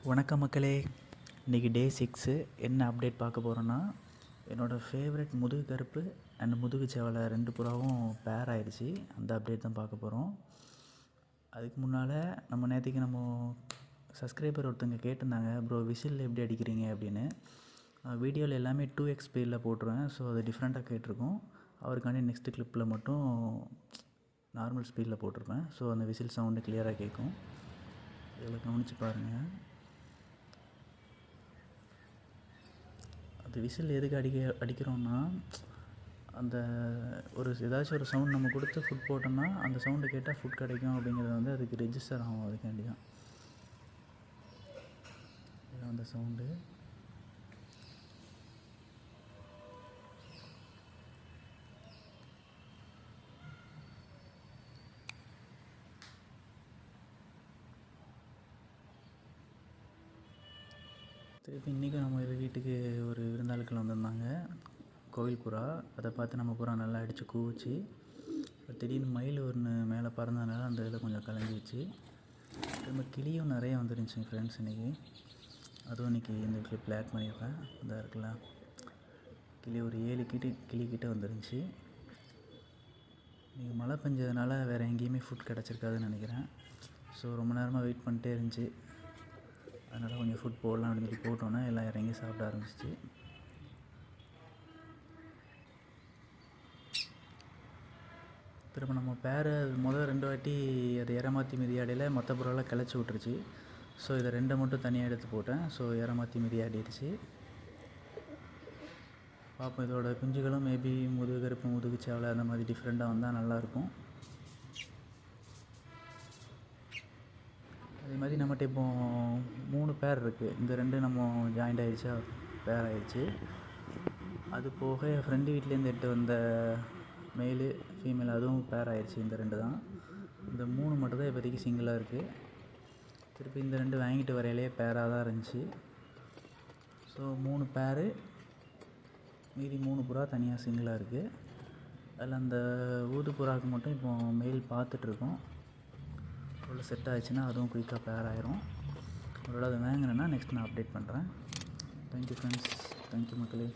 வணக்கம் மக்களே. இன்றைக்கி டே 6 என்ன அப்டேட் பார்க்க போகிறோன்னா, என்னோடய ஃபேவரட் முதுகு கருப்பு அண்ட் முதுகு சேவலை 2 புறாவும் பேர் ஆகிடுச்சி. அந்த அப்டேட் தான் பார்க்க போகிறோம். அதுக்கு முன்னால் நேற்றுக்கு நம்ம சப்ஸ்கிரைபர் ஒருத்தங்க கேட்டிருந்தாங்க, ப்ரோ விசில் எப்படி அடிக்கிறீங்க அப்படின்னு. வீடியோவில் எல்லாமே 2x ஸ்பீடில் போட்டுருவேன். ஸோ அது டிஃப்ரெண்ட்டாக கேட்டிருக்கும். அவருக்காண்டி நெக்ஸ்ட் கிளிப்பில் மட்டும் நார்மல் ஸ்பீடில் போட்டிருப்பேன். ஸோ அந்த விசில் சவுண்டு கிளியராக கேட்கும். இதில் கவனித்து பாருங்கள். அது விசில் எதுக்கு அடிக்கிறோன்னா, அந்த ஏதாச்சும் ஒரு சவுண்ட் நம்ம கொடுத்து ஃபுட் போட்டோம்னா அந்த சவுண்டு கேட்டால் ஃபுட் கிடைக்கும் அப்படிங்கிறது அதுக்கு ரெஜிஸ்டர் ஆகும். அதுக்காண்டி தான் இதுதான் அந்த சவுண்டு. திருப்பி இன்றைக்கும் நம்ம வீட்டுக்கு ஒரு விருந்தாளுக்கள் வந்திருந்தாங்க. கோவில் புறா. அதை பார்த்து நம்ம புறா நல்லா அடித்து கூவிச்சு. திடீர்னு மயில் ஒன்று மேலே பறந்ததுனால அந்த இதில் கொஞ்சம் கலங்கிடுச்சு. திரும்ப கிளியும் நிறைய வந்துருந்துச்சு ஃப்ரெண்ட்ஸ் இன்றைக்கி. அதுவும் இன்றைக்கி இந்த கிளிப் ஆட் பண்ணியிருப்பேன். இதாக இருக்கலாம், கிளி ஒரு 7 கிளிக்கிட்ட வந்துருந்துச்சு. இன்றைக்கி மழை பெஞ்சதுனால வேறு எங்கேயுமே ஃபுட் கிடச்சிருக்காதுன்னு நினைக்கிறேன். ஸோ ரொம்ப நேரமாக வெயிட் பண்ணிட்டே இருந்துச்சு. அதனால் கொஞ்சம் ஃபுட் போடலாம் அப்படின்னு சொல்லி போட்டோன்னே எல்லாம் இறங்கி சாப்பிட ஆரம்பிச்சிச்சு. திரும்ப நம்ம பேரை முதல் 2 வாட்டி அது ஏறமாற்றி மிதியாடையில் மற்ற புறாலாம் கிளச்சி விட்டுருச்சு. ஸோ இதை 2 மட்டும் தனியாக எடுத்து போட்டேன். ஸோ ஏறமாற்றி மிதியாடிடுச்சு. பார்ப்போம், இதோட குஞ்சுகளும் மேபி முதுகு கருப்பு முதுகு சேவலை அந்த மாதிரி டிஃப்ரெண்ட்டாக வந்தால் நல்லாயிருக்கும். அதே மாதிரி நம்மகிட்ட இப்போ 3 பேர் இருக்குது. இந்த 2 நம்ம ஜாயிண்ட் ஆகிடுச்சா, பேர் ஆகிடுச்சு. அது போக என் ஃப்ரெண்டு வீட்டிலேருந்து எட்டு வந்த மேலு ஃபீமேல் அதுவும் பேர் ஆகிடுச்சு. இந்த 2 தான். இந்த 3 மட்டும் தான் இப்போதைக்கு சிங்கிளாக இருக்குது. திருப்பி இந்த 2 வாங்கிட்டு வரையிலே பேராக தான் இருந்துச்சு. ஸோ 3 பேரு, மீதி 3 புறா தனியாக சிங்கிளாக இருக்குது. அதில் அந்த ஊது புறாவுக்கு மட்டும் இப்போ மெயில் பார்த்துட்ருக்கோம். உள்ள செட் ஆகிடுச்சுன்னா அதுவும் குயிக்காக பேர் ஆயிரும். ஒருவேளை அதை வாங்கினேன்னா நெக்ஸ்ட் நான் அப்டேட் பண்ணுறேன். Thank you friends. தேங்க்யூ மக்களே.